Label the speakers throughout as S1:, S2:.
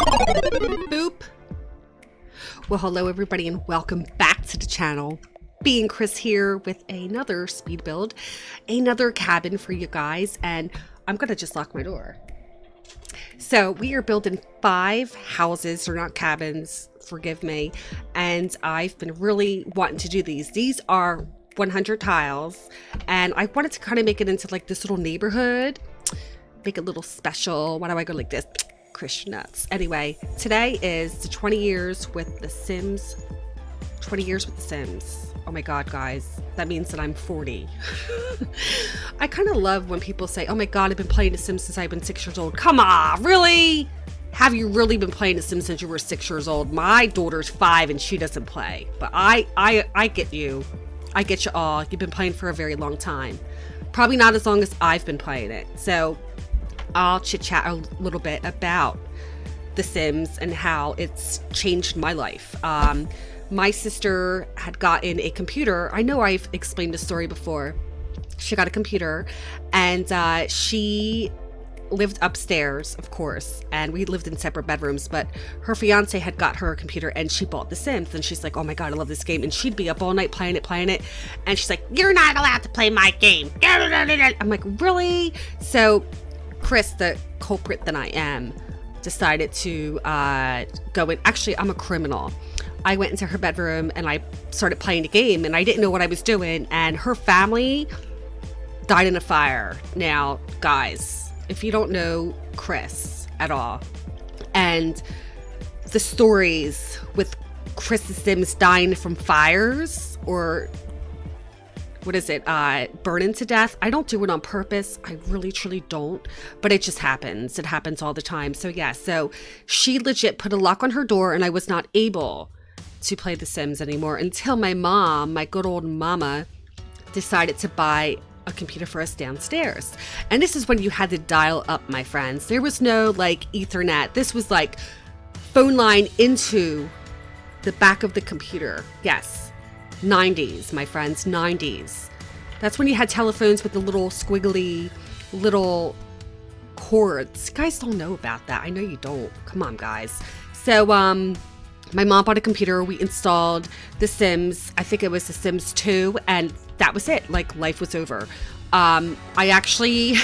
S1: Boop. Well, hello everybody and welcome back to the channel. Being Chris here with another speed build, another cabin for you guys, and I'm gonna just lock my door. So we are building 5 houses, or not cabins, forgive me, and I've been really wanting to do these. These are 100 tiles, and I wanted to kind of make it into like this little neighborhood, make it a little special. Why do I go like this? Christian nuts. Anyway, today is the 20 years with The Sims. 20 years with The Sims. Oh my god, guys, that means that I'm 40. I kind of love when people say, oh my god, I've been playing The Sims since I've been 6 years old. Come on, really? Have you really been playing The Sims since you were 6 years old? My daughter's 5 and she doesn't play, but I get you. I get you all. You've been playing for a very long time. Probably not as long as I've been playing it. So I'll chit chat a little bit about The Sims and how it's changed my life. My sister had gotten a computer. I know I've explained the story before. She got a computer and she lived upstairs, of course, and we lived in separate bedrooms, but her fiance had got her a computer and she bought The Sims, and she's like, oh my god, I love this game, and she'd be up all night playing it, and she's like, you're not allowed to play my game. I'm like, really? So Chris, the culprit that I am, decided to go in. Actually, I'm a criminal. I went into her bedroom and I started playing the game, and I didn't know what I was doing, and her family died in a fire. Now, guys, if you don't know Chris at all, and the stories with Chris the Sims dying from fires, or what is it, burning to death. I don't do it on purpose. I really, truly don't. But it just happens. It happens all the time. So yeah, so she legit put a lock on her door, and I was not able to play The Sims anymore until my mom, my good old mama, decided to buy a computer for us downstairs. And this is when you had to dial up, my friends. There was no like Ethernet. This was like phone line into the back of the computer. Yes. 90s, my friends, 90s. That's when you had telephones with the little squiggly little cords. You guys don't know about that. I know you don't. Come on, guys. So my mom bought a computer. We installed The Sims. I think it was The Sims 2, and that was it. Like, life was over. I actually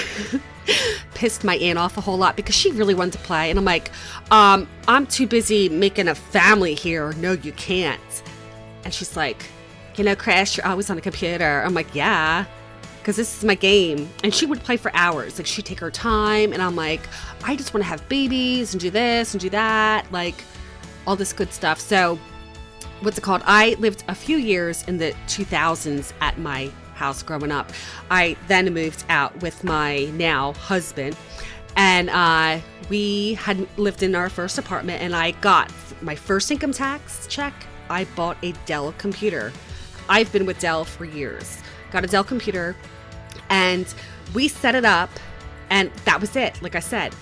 S1: pissed my aunt off a whole lot because she really wanted to play, and I'm like, I'm too busy making a family here. No, you can't. And she's like, you know, Chris, you're always on a computer. I'm like, yeah, because this is my game. And she would play for hours. Like, she'd take her time. And I'm like, I just want to have babies and do this and do that. Like, all this good stuff. So, what's it called? I lived a few years in the 2000s at my house growing up. I then moved out with my now husband. And we had lived in our first apartment. And I got my first income tax check. I bought a Dell computer. I've been with Dell for years. Got a Dell computer, and we set it up, and that was it. Like I said,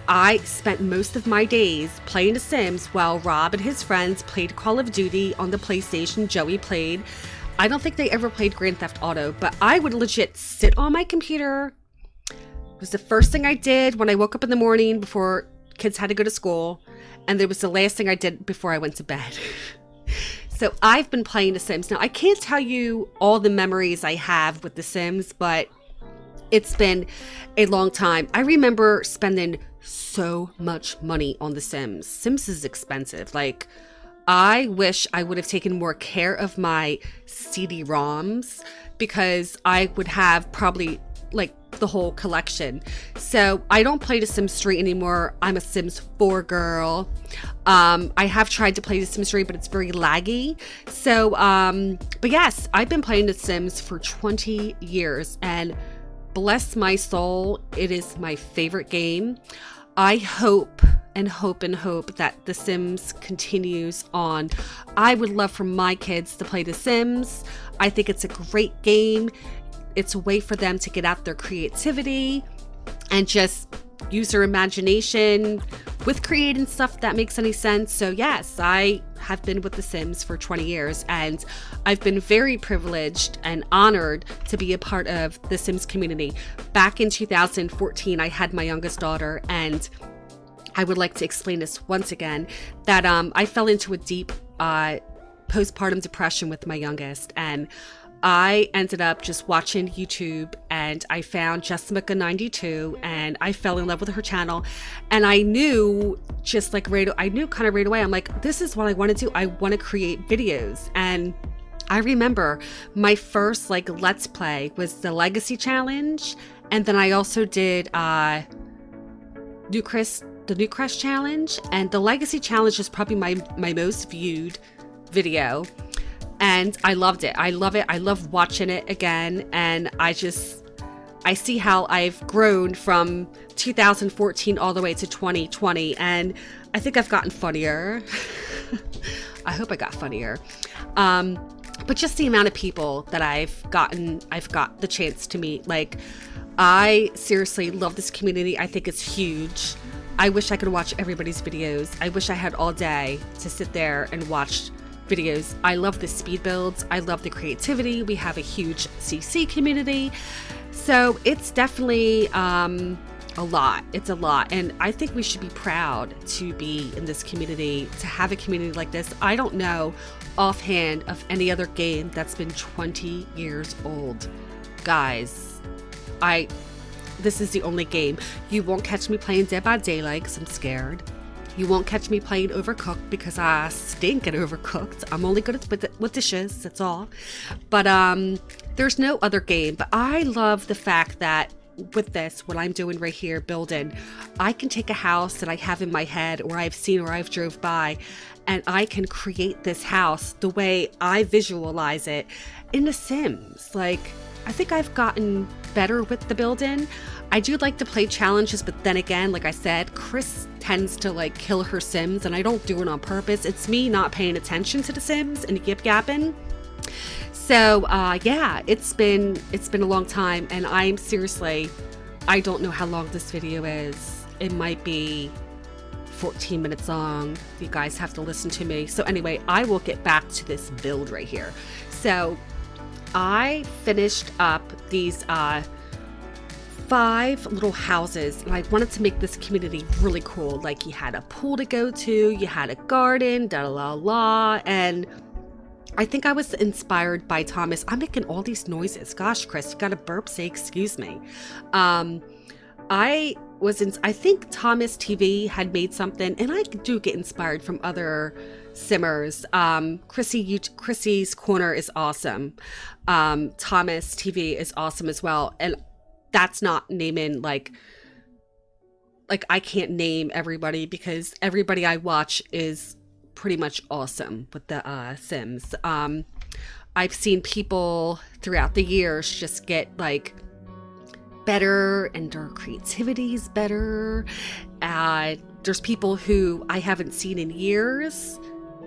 S1: I spent most of my days playing The Sims while Rob and his friends played Call of Duty on the PlayStation. Joey played. I don't think they ever played Grand Theft Auto, but I would legit sit on my computer. It was the first thing I did when I woke up in the morning before kids had to go to school, and it was the last thing I did before I went to bed. So I've been playing The Sims. Now, I can't tell you all the memories I have with The Sims, but it's been a long time. I remember spending so much money on The Sims. Sims is expensive. Like, I wish I would have taken more care of my CD-ROMs, because I would have probably like the whole collection. So I don't play The Sims 3 anymore. I'm a Sims 4 girl. I have tried to play The Sims 3, but it's very laggy. So, but yes, I've been playing The Sims for 20 years, and bless my soul, it is my favorite game. I hope and hope and hope that The Sims continues on. I would love for my kids to play The Sims. I think it's a great game. It's a way for them to get out their creativity and just use their imagination with creating stuff that makes any sense. So yes, I have been with The Sims for 20 years, and I've been very privileged and honored to be a part of the Sims community. Back in 2014, I had my youngest daughter, and I would like to explain this once again, that I fell into a deep postpartum depression with my youngest, and I ended up just watching YouTube, and I found Jessica92, and I fell in love with her channel. And I knew I knew kind of right away, I'm like, this is what I want to do. I want to create videos. And I remember my first like Let's Play was the Legacy Challenge. And then I also did the New Crest Challenge. And the Legacy Challenge is probably my most viewed video. And I loved it. I love it. I love watching it again. And I see how I've grown from 2014 all the way to 2020. And I think I've gotten funnier. I hope I got funnier. But just the amount of people that I've got the chance to meet. Like, I seriously love this community. I think it's huge. I wish I could watch everybody's videos. I wish I had all day to sit there and watch videos. I love the speed builds. I love the creativity. We have a huge CC community. So it's definitely a lot. It's a lot. And I think we should be proud to be in this community, to have a community like this. I don't know offhand of any other game that's been 20 years old. Guys, this is the only game. You won't catch me playing Dead by Daylight because I'm scared. You won't catch me playing Overcooked because I stink at Overcooked. I'm only good with dishes, that's all. But there's no other game. But I love the fact that with this, what I'm doing right here, building, I can take a house that I have in my head or I've seen or I've drove by, and I can create this house the way I visualize it in The Sims. Like, I think I've gotten better with the building. I do like to play challenges, but then again, like I said, Chris tends to like kill her Sims, and I don't do it on purpose. It's me not paying attention to the Sims and yip yapping. So yeah, it's been a long time, and I don't know how long this video is. It might be 14 minutes long. You guys have to listen to me. So anyway, I will get back to this build right here. So I finished up these 5 little houses, and I wanted to make this community really cool. Like, you had a pool to go to, you had a garden, and I think I was inspired by Thomas. I'm making all these noises. Gosh, Chris, you got a burp, say excuse me. I think Thomas TV had made something, and I do get inspired from other simmers. Chrissy's Corner is awesome. Thomas TV is awesome as well. And that's not naming like I can't name everybody, because everybody I watch is pretty much awesome with the Sims. I've seen people throughout the years just get like better, and their creativity's better. There's people who I haven't seen in years.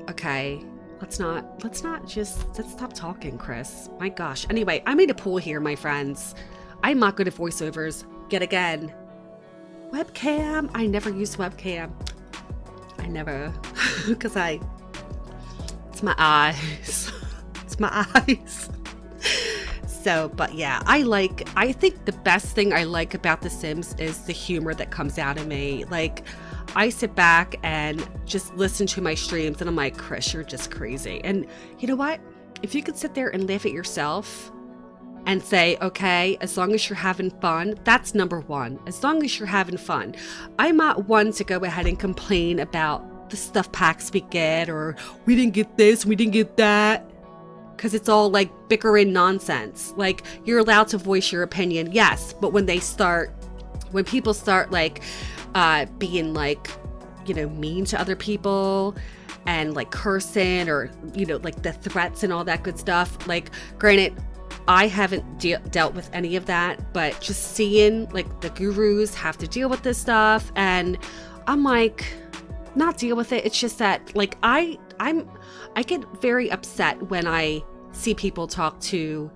S1: Okay, let's stop talking, Chris. My gosh. Anyway, I made a pool here, my friends. I'm not good at voiceovers. Yet again. Webcam. I never use webcam. I never, because it's my eyes. It's my eyes. So, but yeah, I think the best thing I like about The Sims is the humor that comes out of me. Like, I sit back and just listen to my streams, and I'm like, Chris, you're just crazy. And you know what? If you could sit there and laugh at yourself and say, okay, as long as you're having fun, that's number one. As long as you're having fun. I'm not one to go ahead and complain about the stuff packs we get, or we didn't get this, we didn't get that. Because it's all like bickering nonsense. Like, you're allowed to voice your opinion, yes, but when people start like being like, you know, mean to other people and like cursing, or, you know, like the threats and all that good stuff. Like, granted, I haven't dealt with any of that, but just seeing like the gurus have to deal with this stuff, and I'm like, not deal with it. It's just that like I get very upset when I see people talk to,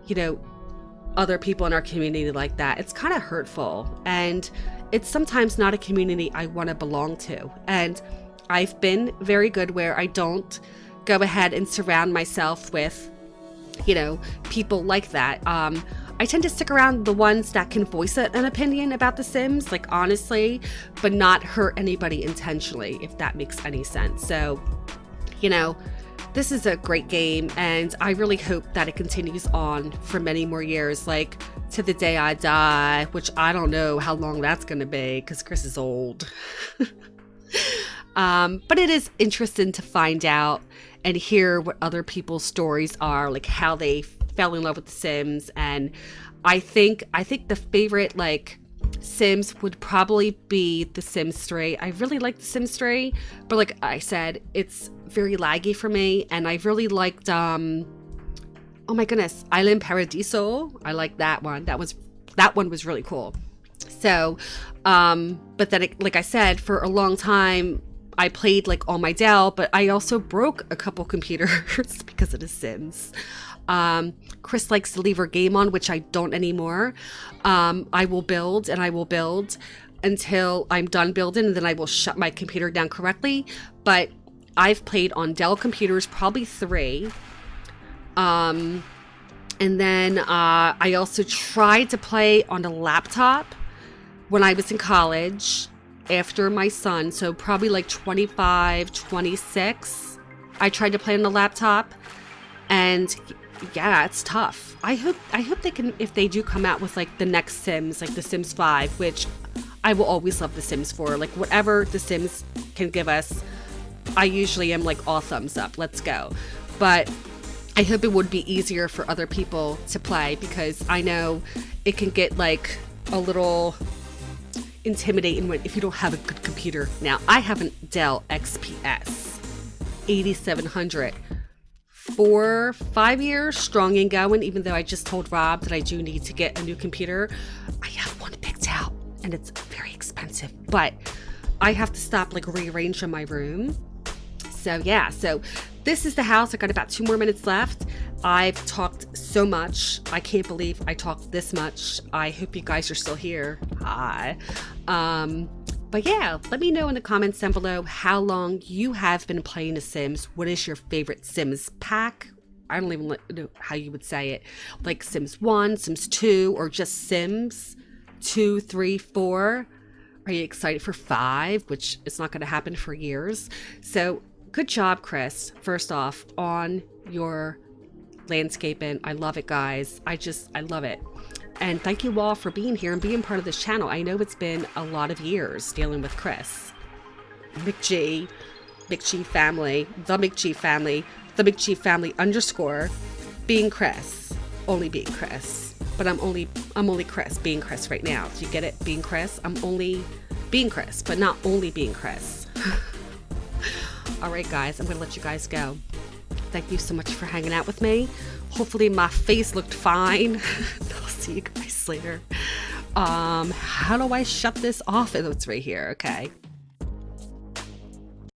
S1: you know, other people in our community like that. It's kind of hurtful, and it's sometimes not a community I want to belong to. And I've been very good where I don't go ahead and surround myself with, you know, people like that. I tend to stick around the ones that can voice an opinion about The Sims, like honestly, but not hurt anybody intentionally, if that makes any sense. So, you know, this is a great game, and I really hope that it continues on for many more years, like to the day I die, which I don't know how long that's going to be because Chris is old. But it is interesting to find out and hear what other people's stories are, like how they fell in love with The Sims. And I think the favorite like Sims would probably be The Sims 3. I really like The Sims 3, but like I said, it's very laggy for me. And I really liked oh my goodness, Island Paradiso. I like that one. That one was really cool. So but then like I said, for a long time I played like on my Dell, but I also broke a couple computers because of The Sims. Chris likes to leave her game on, which I don't anymore. I will build and I will build until I'm done building, and then I will shut my computer down correctly. But I've played on Dell computers, probably 3. And then I also tried to play on a laptop when I was in college after my son, so probably like 25, 26. I tried to play on the laptop, and yeah, it's tough. I hope they can, if they do come out with like the next Sims, like The Sims 5, which I will always love The Sims 4. Like whatever The Sims can give us, I usually am like all thumbs up. Let's go. But I hope it would be easier for other people to play, because I know it can get like a little intimidating if you don't have a good computer. Now, I have a Dell XPS 8700 for 5 years, strong and going, even though I just told Rob that I do need to get a new computer. I have one picked out, and it's very expensive, but I have to stop like rearranging my room. So yeah, so this is the house. I got about 2 more minutes left. I've talked so much. I can't believe I talked this much. I hope you guys are still here. Hi. But yeah, let me know in the comments down below how long you have been playing The Sims. What is your favorite Sims pack? I don't even know how you would say it. Like Sims 1, Sims 2, or just Sims 2, 3, 4. Are you excited for 5, which is not going to happen for years? So good job, Chris, first off, on your landscaping. I love it, guys. I love it. And thank you all for being here and being part of this channel. I know it's been a lot of years dealing with Chris. McG family, the McG family, the McG family _ being Chris, only being Chris. But I'm only Chris, being Chris right now. Do you get it? Being Chris. I'm only being Chris, but not only being Chris. All right, guys, I'm gonna let you guys go. Thank you so much for hanging out with me. Hopefully my face looked fine. I'll see you guys later. How do I shut this off? Oh, it's right here. Okay.